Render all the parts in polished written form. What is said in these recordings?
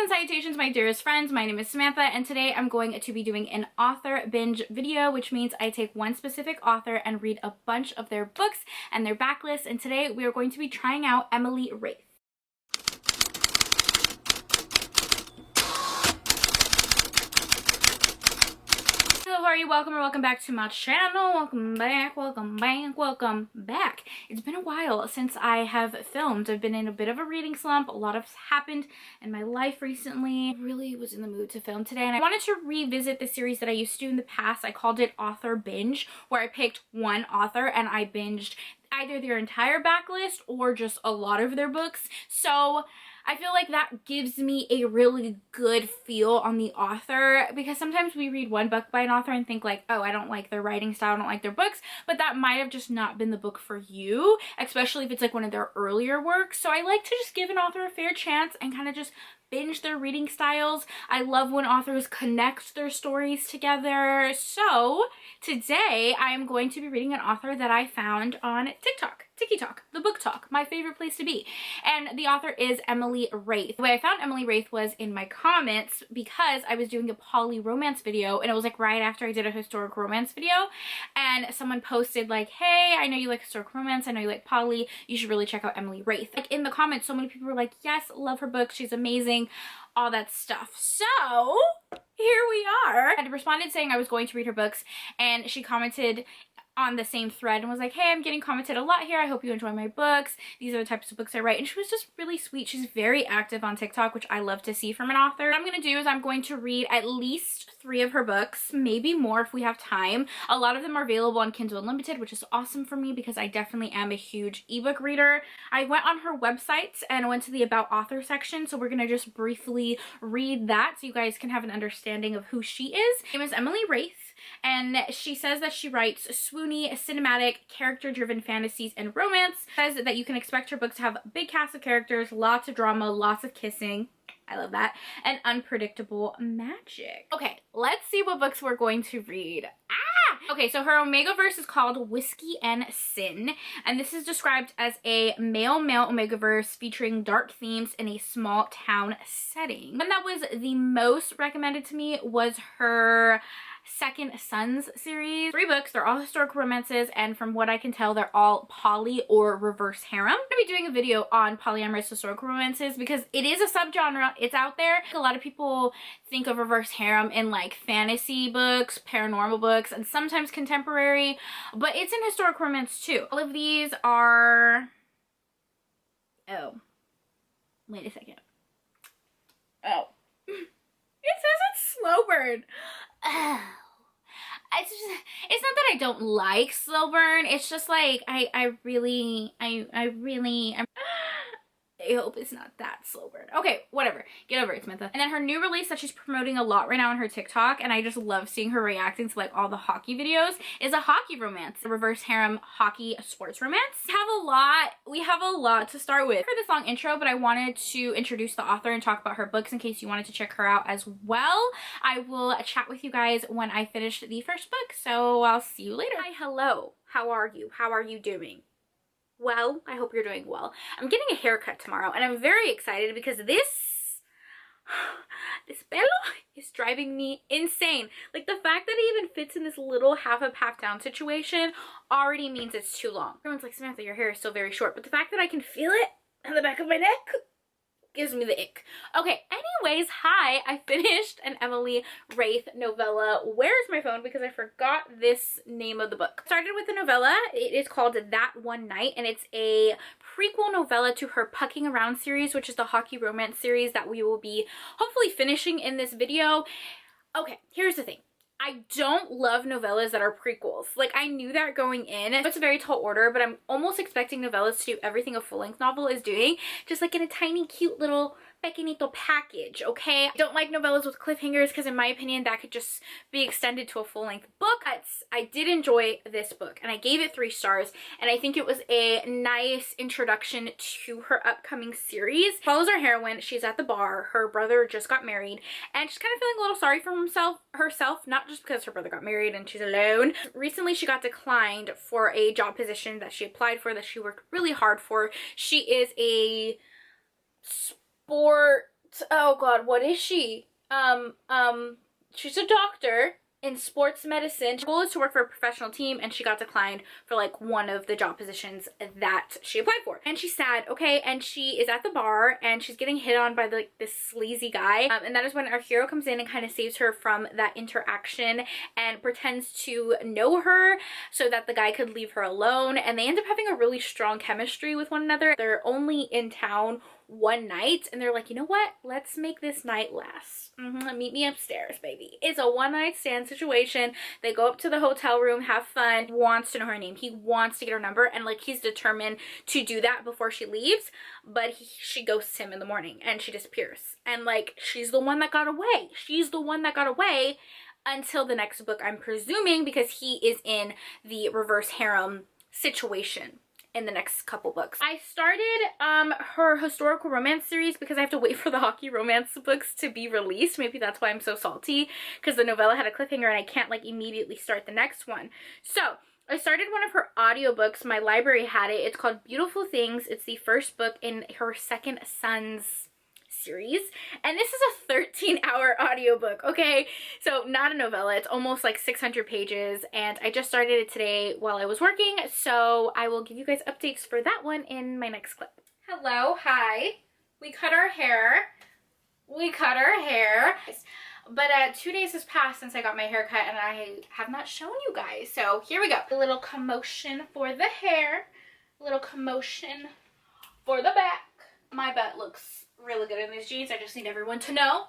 and salutations, my dearest friends. My name is Samantha, and today I'm going to be doing an author binge video, which means I take one specific author and read a bunch of their books and their backlists. And today we are going to be trying out Emily Rath. Hello, how are you? Welcome or welcome back to my channel. Welcome back, welcome back, welcome back. It's been a while since I have filmed. I've been in a bit of a reading slump. A lot has happened in my life recently. I really was in the mood to film today, and I wanted to revisit the series that I used to do in the past. I called it Author Binge, where I picked one author and I binged either their entire backlist or just a lot of their books. So I feel like that gives me a really good feel on the author, because sometimes we read one book by an author and think like, oh, I don't like their writing style, I don't like their books, but that might have just not been the book for you, especially if it's like one of their earlier works. So I like to just give an author a fair chance and kind of just binge their reading styles. I love when authors connect their stories together. So today I am going to be reading an author that I found on TikTok, the book talk, my favorite place to be. And the author is Emily Rath. The way I found Emily Rath was in my comments, because I was doing a poly romance video, and it was like right after I did a historic romance video, and someone posted like, hey, I know you like historic romance, I know you like poly, you should really check out Emily Rath. Like in the comments, so many people were like, yes, love her book, she's amazing, all that stuff. So here we are. I had responded saying I was going to read her books, and she commented on the same thread and was like, hey, I'm getting commented a lot here, I hope you enjoy my books, these are the types of books I write. And she was just really sweet. She's very active on TikTok, which I love to see from an author. What I'm gonna do is I'm going to read at least 3 of her books, maybe more if we have time. A lot of them are available on Kindle Unlimited, which is awesome for me because I definitely am a huge ebook reader. I went on her website and went to the About Author section, so we're gonna just briefly read that so you guys can have an understanding of who she is. Her name is Emily Rath, and she says that she writes swoony, cinematic, character-driven fantasies and romance. Says that you can expect her books to have a big cast of characters, lots of drama, lots of kissing, I love that, and unpredictable magic. Okay, let's see what books we're going to read. Okay, so her Omegaverse is called Whiskey and Sin, and this is described as a male-male Omegaverse featuring dark themes in a small town setting. One that was the most recommended to me was her Second Sons series. 3 books, they're all historical romances, and from what I can tell, they're all poly or reverse harem. I'm gonna be doing a video on polyamorous historical romances because it is a subgenre, it's out there. A lot of people think of reverse harem in like fantasy books, paranormal books, and sometimes contemporary, but it's in historical romance too. All of these are, oh, wait a second. Oh. It says it's slow burn. Oh. It's not that I don't like slow burn. It's just like I really I hope it's not that slow burn. Okay, whatever. Get over it, Samantha. And then her new release that she's promoting a lot right now on her TikTok, and I just love seeing her reacting to like all the hockey videos, is a hockey romance. A reverse harem hockey sports romance. We have a lot to start with. For this long intro, but I wanted to introduce the author and talk about her books in case you wanted to check her out as well. I will chat with you guys when I finish the first book, so I'll see you later. Hi, hello. How are you? How are you doing? Well, I hope you're doing well. I'm getting a haircut tomorrow, and I'm very excited because this pelo is driving me insane. Like, the fact that it even fits in this little half up, half down situation already means it's too long. Everyone's like, Samantha, your hair is still very short, but the fact that I can feel it on the back of my neck gives me the ick. Okay, anyways, hi, I finished an Emily Rath novella. Where's my phone? Because I forgot this name of the book. Started with the novella. It is called That One Night, and it's a prequel novella to her Pucking Around series, which is the hockey romance series that we will be hopefully finishing in this video. Okay, here's the thing. I don't love novellas that are prequels. Like, I knew that going in. It's a very tall order, but I'm almost expecting novellas to do everything a full-length novel is doing, just like in a tiny, cute little pequeñito package, okay? I don't like novellas with cliffhangers because in my opinion that could just be extended to a full-length book. But I did enjoy this book and I gave it 3 stars, and I think it was a nice introduction to her upcoming series. It follows our heroine. She's at the bar. Her brother just got married and she's kind of feeling a little sorry for herself, not just because her brother got married and she's alone. Recently she got declined for a job position that she applied for, that she worked really hard for. She is a sport oh god, what is she? She's a doctor in sports medicine. Her goal is to work for a professional team, and she got declined for like one of the job positions that she applied for. And she's sad, okay? And she is at the bar and she's getting hit on by like this sleazy guy. And that is when our hero comes in and kind of saves her from that interaction and pretends to know her so that the guy could leave her alone. And they end up having a really strong chemistry with one another. They're only in town one night and they're like, you know what, let's make this night last. Meet me upstairs, baby. It's a one-night stand situation. They go up to the hotel room, have fun. He wants to know her name, he wants to get her number, and like he's determined to do that before she leaves, but she ghosts him in the morning and she disappears. And like, she's the one that got away. She's the one that got away until the next book, I'm presuming, because he is in the reverse harem situation in the next couple books. I started her historical romance series because I have to wait for the hockey romance books to be released. Maybe that's why I'm so salty, because the novella had a cliffhanger and I can't like immediately start the next one. So I started one of her audiobooks. My library had it. It's called Beautiful Things. It's the first book in her second son's series, and this is a 13-hour audiobook, okay? So not a novella. It's almost like 600 pages, and I just started it today while I was working, so I will give you guys updates for that one in my next clip. Hello, hi. We cut our hair. But 2 days has passed since I got my hair cut, and I have not shown you guys, so here we go. A little commotion for the hair, a little commotion for the back. My butt looks really good in these jeans. I just need everyone to know.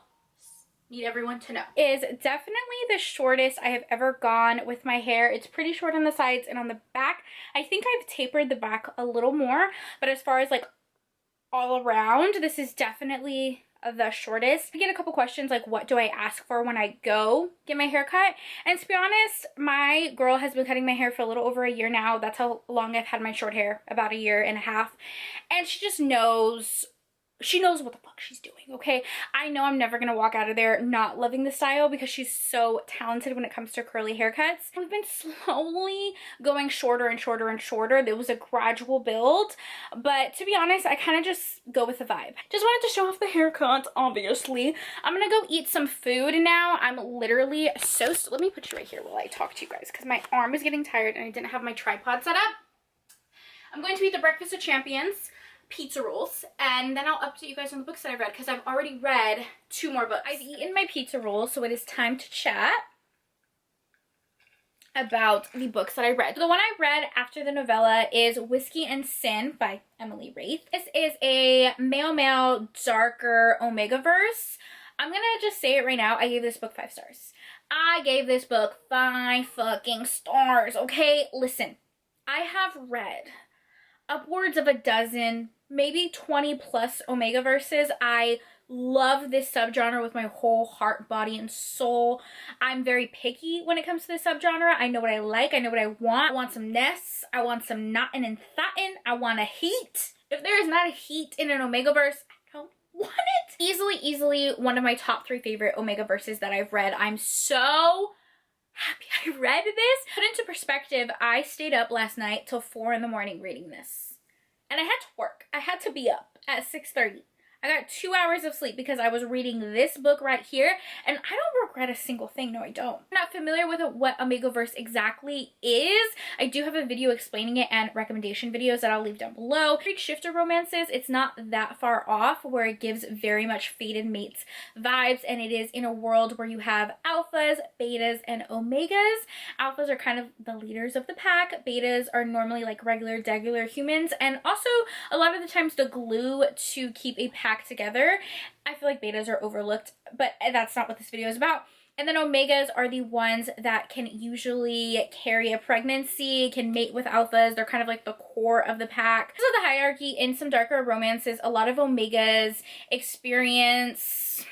Is definitely the shortest I have ever gone with my hair. It's pretty short on the sides and on the back. I think I've tapered the back a little more, but as far as like all around, this is definitely the shortest. I get a couple questions like, what do I ask for when I go get my hair cut? And to be honest, my girl has been cutting my hair for a little over a year now. That's how long I've had my short hair, about a year and a half. And she just knows, she knows what the fuck she's doing, okay? I know I'm never gonna walk out of there not loving the style because she's so talented when it comes to curly haircuts. We've been slowly going shorter and shorter and shorter. There was a gradual build, but to be honest, I kind of just go with the vibe. Just wanted to show off the haircut, obviously. I'm gonna go eat some food now. I'm literally so, let me put you right here while I talk to you guys because my arm is getting tired and I didn't have my tripod set up. I'm going to eat the Breakfast of Champions pizza rolls, and then I'll update you guys on the books that I've read because I've already read 2 more books. I've eaten my pizza rolls, so it is time to chat about the books that I read. The one I read after the novella is Whiskey and Sin by Emily Rath. This is a male, darker Omega-verse. I'm gonna just say it right now. I gave this book 5 stars. I gave this book 5 fucking stars, okay? Listen, I have read upwards of a dozen, maybe 20 plus Omega verses. I love this subgenre with my whole heart, body, and soul. I'm very picky when it comes to this subgenre. I know what I like. I know what I want. I want some ness. I want some knotting and thotting. I want a heat. If there is not a heat in an Omega verse, I don't want it. Easily one of my top 3 favorite Omega verses that I've read. I'm so happy I read this. Put into perspective, I stayed up last night till 4 in the morning reading this. And I had to work. I had to be up at 6:30. I got 2 hours of sleep because I was reading this book right here, and I don't regret a single thing. No, I don't. I'm not familiar with what Omegaverse exactly is. I do have a video explaining it and recommendation videos that I'll leave down below. Read Shifter romances. It's not that far off, where it gives very much fated mates vibes, and it is in a world where you have alphas, betas, and omegas. Alphas are kind of the leaders of the pack. Betas are normally like regular humans, and also a lot of the times the glue to keep a pack together. I feel like betas are overlooked, but that's not what this video is about. And then omegas are the ones that can usually carry a pregnancy, can mate with alphas. They're kind of like the core of the pack. So the hierarchy in some darker romances, a lot of omegas experience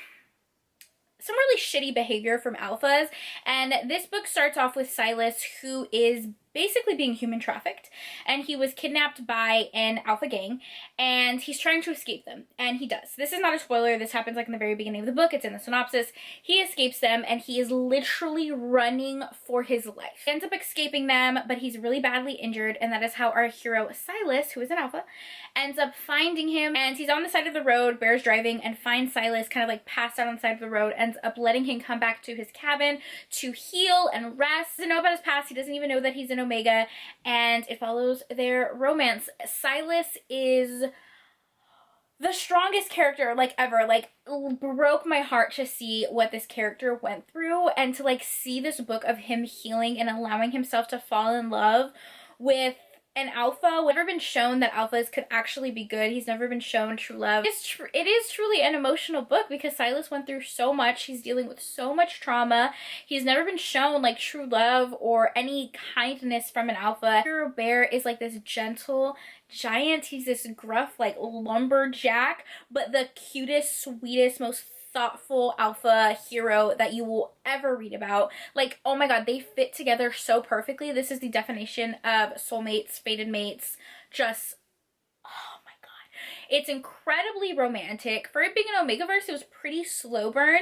really shitty behavior from alphas. And this book starts off with Silas, who is basically being human trafficked, and he was kidnapped by an alpha gang, and he's trying to escape them, and he does. This is not a spoiler. This happens like in the very beginning of the book. It's in the synopsis. He escapes them, and he is literally running for his life. He ends up escaping them, but he's really badly injured, and that is how our hero Silas, who is an alpha, ends up finding him, and he's on the side of the road, Bear's driving, and finds Silas kind of like passed out on the side of the road, ends up letting him come back to his cabin to heal and rest. He doesn't know about his past. He doesn't even know that he's an Omega, and it follows their romance. Silas is the strongest character like ever. Like, broke my heart to see what this character went through, and to like see this book of him healing and allowing himself to fall in love with an alpha. We've never been shown that alphas could actually be good. He's never been shown true love. It is truly an emotional book because Silas went through so much. He's dealing with so much trauma. He's never been shown like true love or any kindness from an alpha. Hero Bear is like this gentle giant. He's this gruff like lumberjack, but the cutest, sweetest, most thoughtful alpha hero that you will ever read about. Like, oh my god, they fit together so perfectly. This is the definition of soulmates, fated mates. Just, oh my god, it's incredibly romantic. For it being an Omegaverse, it was pretty slow burn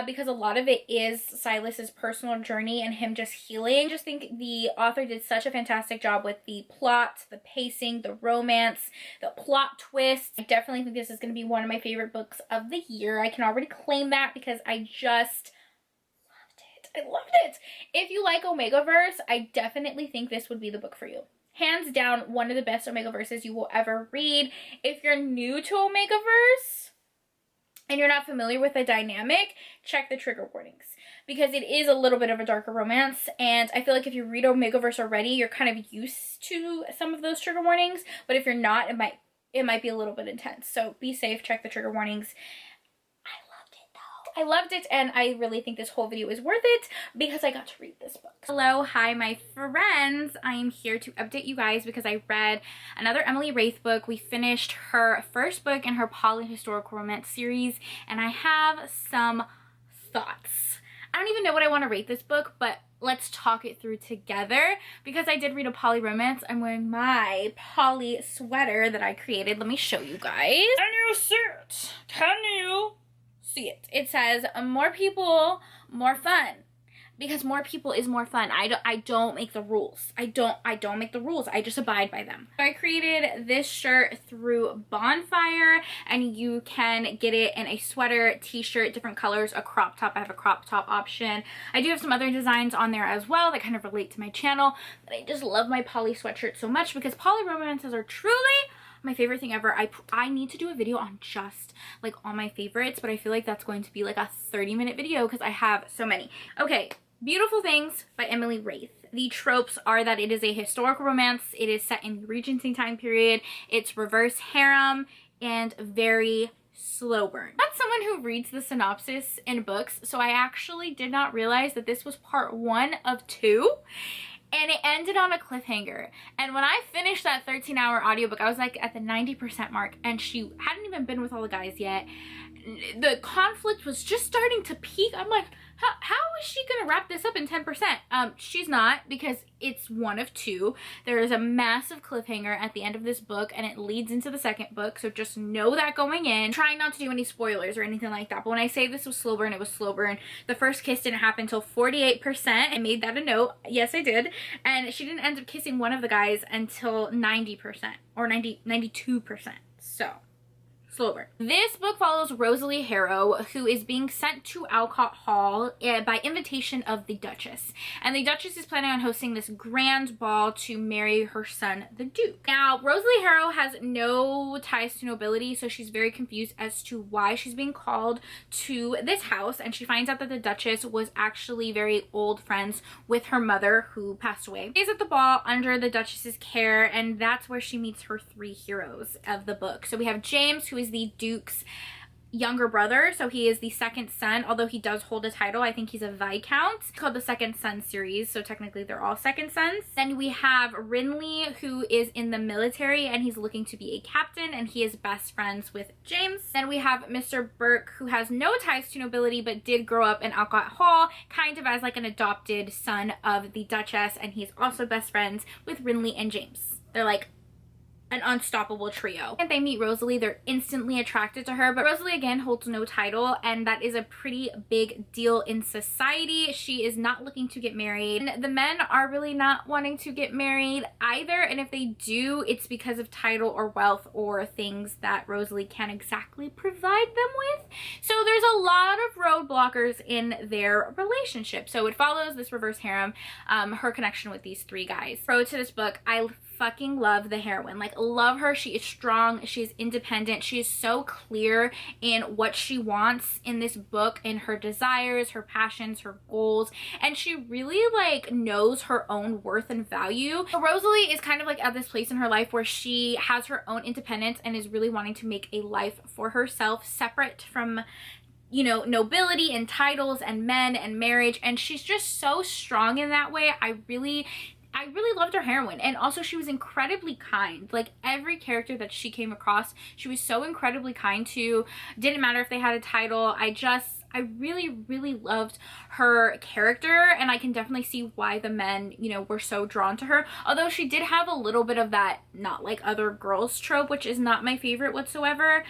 because a lot of it is Silas's personal journey and him just healing. I just think the author did such a fantastic job with the plot, the pacing, the romance, the plot twist. I definitely think this is going to be one of my favorite books of the year. I can already claim that because I just loved it. I loved it. If you like Omegaverse, I definitely think this would be the book for you. Hands down, one of the best Omegaverses you will ever read. If you're new to Omegaverse and you're not familiar with the dynamic, check the trigger warnings because it is a little bit of a darker romance, and I feel like if you read Omegaverse already, you're kind of used to some of those trigger warnings, but if you're not, it might be a little bit intense. So be safe, check the trigger warnings. I loved it, and I really think this whole video is worth it because I got to read this book. Hello, hi my friends. I am here to update you guys because I read another Emily Rath book. We finished her first book in her polyhistorical romance series, and I have some thoughts. I don't even know what I want to rate this book, but let's talk it through together. Because I did read a poly romance, I'm wearing my poly sweater that I created. Let me show you guys. Can you see it? Can you see it? It says more people, more fun, because more people is more fun. I don't make the rules. I don't make the rules. I just abide by them. So I created this shirt through Bonfire, and you can get it in a sweater, t-shirt, different colors, a crop top. I have a crop top option. I do have some other designs on there as well that kind of relate to my channel, but I just love my poly sweatshirt so much because poly romances are truly my favorite thing ever. I need to do a video on just like all my favorites, but I feel like that's going to be like a 30-minute video because I have so many. Okay, Beautiful Things by Emily Rath. The tropes are that it is a historical romance, it is set in the Regency time period, it's reverse harem, and very slow burn. I'm not someone who reads the synopsis in books, so I actually did not realize that this was part 1 of 2. And it ended on a cliffhanger. And when I finished that 13-hour audiobook, I was like at the 90% mark, and she hadn't even been with all the guys yet. The conflict was just starting to peak. I'm like, how is she gonna wrap this up in 10%? She's not, because it's 1 of 2. There is a massive cliffhanger at the end of this book, and it leads into the second book, so just know that going in. Trying not to do any spoilers or anything like that, but when I say this was slow burn, it was slow burn. The first kiss didn't happen until 48%. I made that a note. Yes, I did. And she didn't end up kissing one of the guys until 90% or 92%. So slow burn. This book follows Rosalie Harrow, who is being sent to Alcott Hall by invitation of the Duchess. And the Duchess is planning on hosting this grand ball to marry her son, the Duke. Now, Rosalie Harrow has no ties to nobility, so she's very confused as to why she's being called to this house. And she finds out that the Duchess was actually very old friends with her mother, who passed away. She's at the ball under the Duchess's care, and that's where she meets her 3 heroes of the book. So we have James, who is the Duke's younger brother, so he is the second son, although he does hold a title. I think he's a viscount. It's called the Second Son series, so technically they're all second sons. Then we have Rinley, who is in the military and he's looking to be a captain, and he is best friends with James. Then we have Mr. Burke, who has no ties to nobility but did grow up in Alcott Hall, kind of as like an adopted son of the Duchess, and he's also best friends with Rinley and James. They're like an unstoppable trio. And they meet Rosalie, they're instantly attracted to her, but Rosalie again holds no title, and that is a pretty big deal in society. She is not looking to get married, and the men are really not wanting to get married either, and if they do, it's because of title or wealth or things that Rosalie can't exactly provide them with. So there's a lot of roadblockers in their relationship. So it follows this reverse harem, her connection with these three guys. Pro to this book, I fucking love the heroine. Like, love her. She is strong, she is independent, she is so clear in what she wants in this book, in her desires, her passions, her goals, and she really like knows her own worth and value. So Rosalie is kind of like at this place in her life where she has her own independence and is really wanting to make a life for herself, separate from, you know, nobility and titles and men and marriage, and she's just so strong in that way. I really loved her heroine, and also she was incredibly kind. Like, every character that she came across, she was so incredibly kind to. Didn't matter if they had a title. I really loved her character, and I can definitely see why the men, you know, were so drawn to her. Although she did have a little bit of that not like other girls trope, which is not my favorite whatsoever.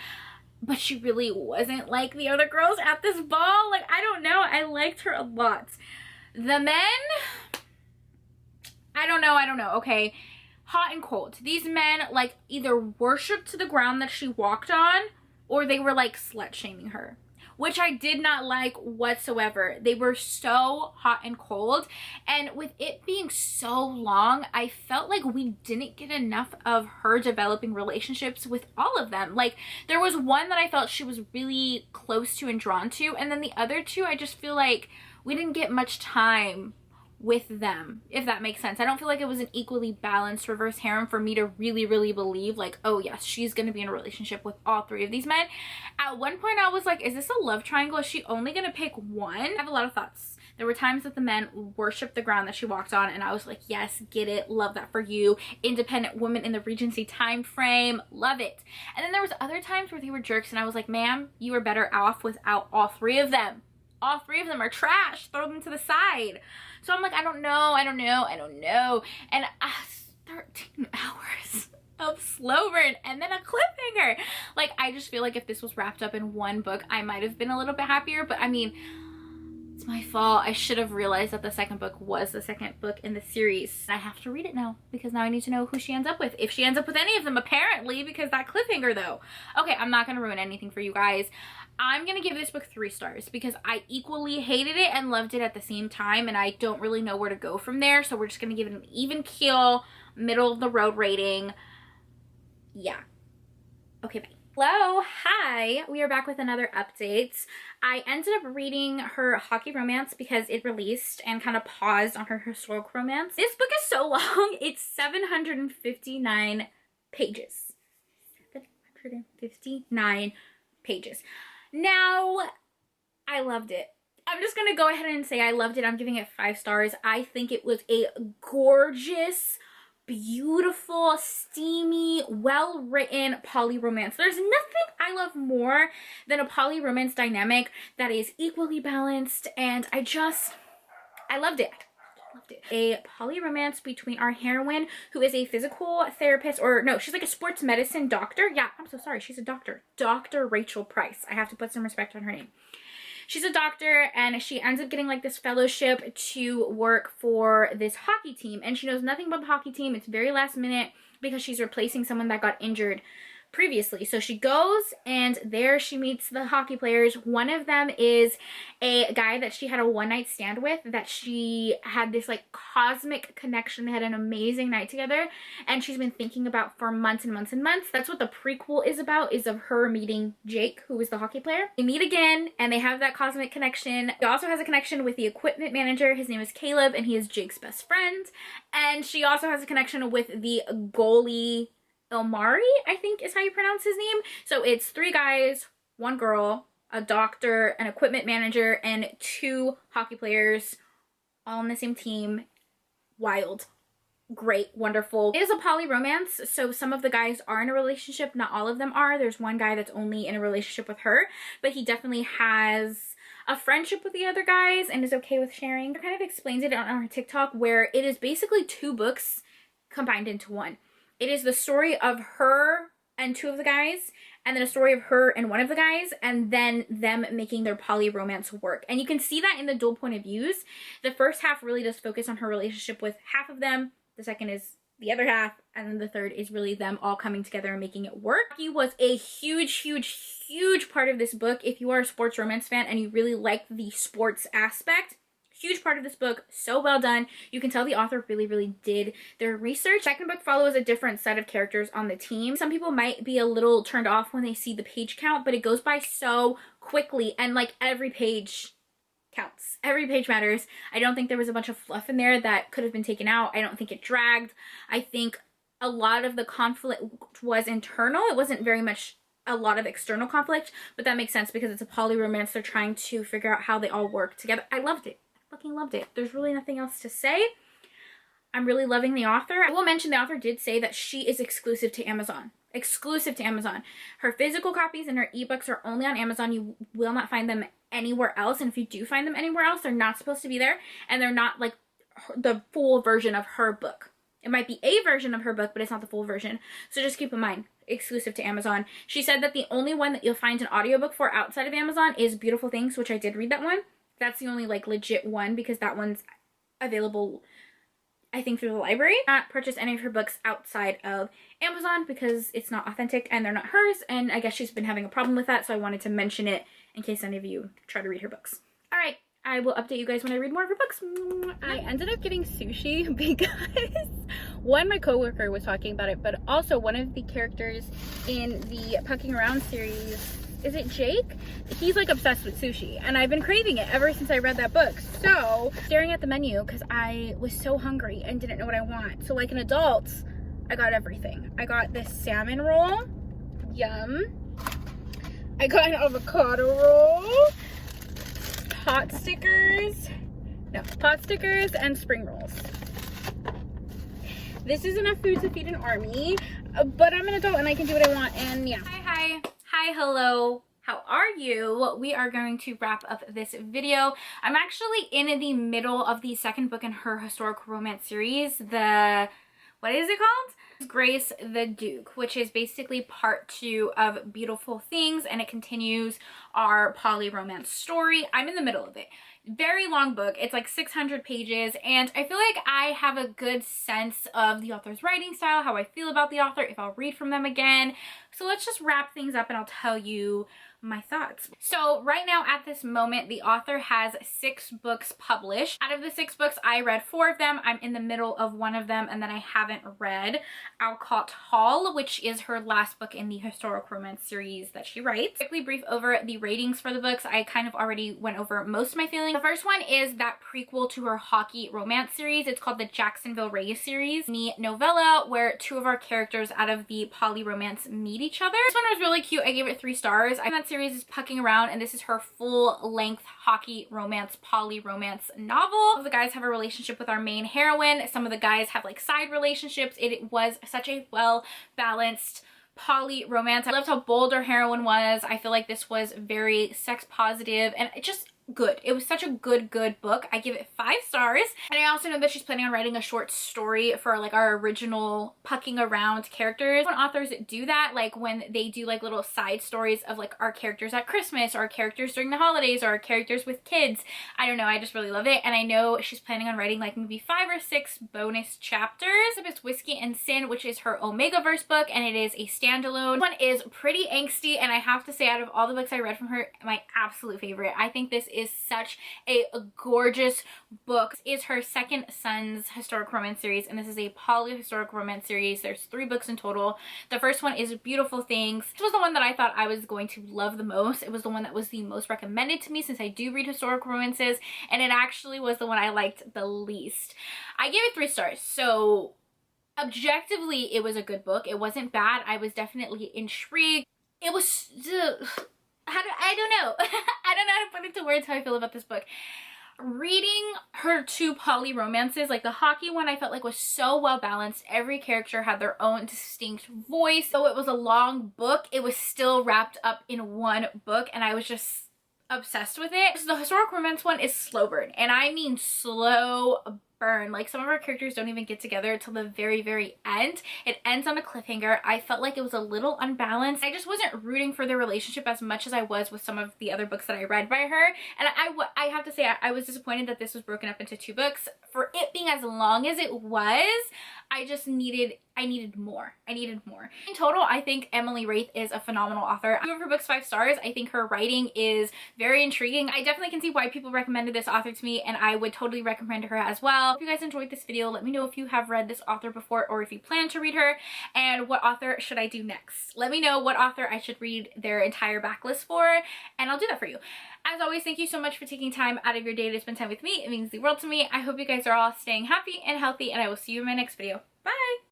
But she really wasn't like the other girls at this ball. Like, I don't know. I liked her a lot. The men, I don't know, okay? Hot and cold. These men, like, either worshipped to the ground that she walked on, or they were, like, slut-shaming her, which I did not like whatsoever. They were so hot and cold, and with it being so long, I felt like we didn't get enough of her developing relationships with all of them. Like, there was one that I felt she was really close to and drawn to, and then the other two, I just feel like we didn't get much time with them, if that makes sense. I don't feel like it was an equally balanced reverse harem for me to really believe like, oh yes, she's gonna be in a relationship with all three of these men. At one point I was like, is this a love triangle? Is she only gonna pick one? I have a lot of thoughts. There were times that the men worshiped the ground that she walked on, and I was like, yes, get it, love that for you. Independent woman in the Regency time frame, love it. And then there was other times where they were jerks, and I was like, ma'am, you were better off without all three of them. All three of them are trash. Throw them to the side. So I'm like, I don't know. And 13 hours of slow burn and then a cliffhanger. Like, I just feel like if this was wrapped up in one book, I might have been a little bit happier. But I mean, it's my fault. I should have realized that the second book was the second book in the series. I have to read it now, because now I need to know who she ends up with. If she ends up with any of them, apparently, because that cliffhanger though. Okay, I'm not going to ruin anything for you guys. I'm going to give this book 3 stars because I equally hated it and loved it at the same time, and I don't really know where to go from there. So we're just going to give it an even keel, middle of the road rating. Yeah. Okay, bye. Hello, hi. We are back with another update. I ended up reading her hockey romance because it released and kind of paused on her historical romance. This book is so long. It's 759 pages. 759 pages. Now, I loved it. I'm just gonna go ahead and say I loved it. I'm giving it 5 stars. I think it was a gorgeous, beautiful, steamy, well-written poly romance. There's nothing I love more than a poly romance dynamic that is equally balanced, and I loved it. A poly romance between our heroine, who is a physical therapist, or no, she's like a sports medicine doctor. Yeah, I'm so sorry, she's a doctor. Dr. Rachel Price. I have to put some respect on her name. She's a doctor, and she ends up getting like this fellowship to work for this hockey team, and she knows nothing about the hockey team. It's very last minute because she's replacing someone that got injured previously. So she goes, and there she meets the hockey players. One of them is a guy that she had a one-night stand with, that she had this like cosmic connection. They had an amazing night together, and she's been thinking about for months and months and months. That's what the prequel is about, is of her meeting Jake, who is the hockey player. They meet again, and they have that cosmic connection. She also has a connection with the equipment manager. His name is Caleb, and he is Jake's best friend. And she also has a connection with the goalie, Ilmari, I think is how you pronounce his name. So it's 3 guys, one girl, a doctor, an equipment manager, and 2 hockey players all on the same team. Wild. Great, wonderful. It is a poly romance, so some of the guys are in a relationship, not all of them are. There's one guy that's only in a relationship with her, but he definitely has a friendship with the other guys and is okay with sharing. It kind of explains it on her TikTok, where it is basically 2 books combined into one. It is the story of her and 2 of the guys, and then a story of her and one of the guys, and then them making their poly romance work. And you can see that in the dual point of views. The first half really does focus on her relationship with half of them. The second is the other half, and then the third is really them all coming together and making it work. He was a huge part of this book. If you are a sports romance fan and you really like the sports aspect, huge part of this book. So well done. You can tell the author really did their research. Second book follows a different set of characters on the team. Some people might be a little turned off when they see the page count, but it goes by so quickly, and like every page counts. Every page matters. I don't think there was a bunch of fluff in there that could have been taken out. I don't think it dragged. I think a lot of the conflict was internal. It wasn't very much a lot of external conflict, but that makes sense because it's a poly romance. They're trying to figure out how they all work together. I loved it. Fucking loved it. There's really nothing else to say. I'm really loving the author. I will mention the author did say that she is exclusive to Amazon. Exclusive to Amazon. Her physical copies and her ebooks are only on Amazon. You will not find them anywhere else, and if you do find them anywhere else, they're not supposed to be there, and they're not like the full version of her book. It might be a version of her book, but it's not the full version. So just keep in mind, exclusive to Amazon. She said that the only one that you'll find an audiobook for outside of Amazon is Beautiful Things, which I did read that one. That's the only like legit one, because that one's available, I think, through the library. Not purchase any of her books outside of Amazon because it's not authentic and they're not hers, and I guess she's been having a problem with that, so I wanted to mention it in case any of you try to read her books. All right, I will update you guys when I read more of her books. I ended up getting sushi because one, my coworker was talking about it, but also one of the characters in the Pucking Around series, is it Jake? He's like obsessed with sushi, and I've been craving it ever since I read that book. So staring at the menu because I was so hungry and didn't know what I want. So like an adult, I got everything. I got this salmon roll. Yum. I got an avocado roll. Pot stickers and spring rolls. This is enough food to feed an army, but I'm an adult and I can do what I want, and yeah. Hi, hello. How are you? We are going to wrap up this video. I'm actually in the middle of the second book in her historical romance series, what is it called? Grace the Duke, which is basically part 2 of Beautiful Things, and it continues our poly romance story. I'm in the middle of it. Very long book. It's like 600 pages, and I feel like I have a good sense of the author's writing style, how I feel about the author, if I'll read from them again. So let's just wrap things up and I'll tell you my thoughts. So right now at this moment, the author has 6 books published. Out of the 6 books, I read 4 of them. I'm in the middle of one of them, and then I haven't read Alcott Hall, which is her last book in the historic romance series that she writes. Quickly brief over the ratings for the books. I kind of already went over most of my feelings. The first one is that prequel to her hockey romance series. It's called the Jacksonville Rays series, the novella where 2 of our characters out of the poly romance meet each other. This one was really cute. I gave it 3 stars. That series is Pucking Around, and this is her full-length hockey romance, poly romance novel. Some of the guys have a relationship with our main heroine. Some of the guys have like side relationships. It was such a well-balanced poly romance. I loved how bold our heroine was. I feel like this was very sex positive and it just good. It was such a good book. I give it 5 stars. And I also know that she's planning on writing a short story for like our original Pucking Around characters. When authors do that, like when they do like little side stories of like our characters at Christmas or our characters during the holidays or our characters with kids, I don't know, I just really love it. And I know she's planning on writing like maybe 5 or 6 bonus chapters. It's Whiskey and Sin, which is her Omegaverse book, and it is a standalone. This one is pretty angsty, and I have to say, out of all the books I read from her, my absolute favorite. I think this is such a gorgeous book. This is her Second Sons historic romance series, and this is a poly historic romance series. There's 3 books in total. The first one is Beautiful Things. This was the one that I thought I was going to love the most. It was the one that was the most recommended to me since I do read historic romances, and it actually was the one I liked the least. I gave it 3 stars, so objectively it was a good book. It wasn't bad. I was definitely intrigued. It was I don't know. I don't know how to put into words how I feel about this book. Reading her two poly romances, like the hockey one, I felt like was so well balanced. Every character had their own distinct voice. Though it was a long book, it was still wrapped up in one book, and I was just obsessed with it. So the historic romance one is slow burn, and I mean slow burn. Like, some of our characters don't even get together until the very end. It ends on a cliffhanger. I felt like it was a little unbalanced. I just wasn't rooting for their relationship as much as I was with some of the other books that I read by her, and I have to say I was disappointed that this was broken up into two books. For it being as long as it was, I needed more. In total, I think Emily Rath is a phenomenal author. I give her books 5 stars. I think her writing is very intriguing. I definitely can see why people recommended this author to me, and I would totally recommend her as well. If you guys enjoyed this video, let me know if you have read this author before or if you plan to read her, and what author should I do next. Let me know what author I should read their entire backlist for, and I'll do that for you. As always, thank you so much for taking time out of your day to spend time with me. It means the world to me. I hope you guys are all staying happy and healthy, and I will see you in my next video.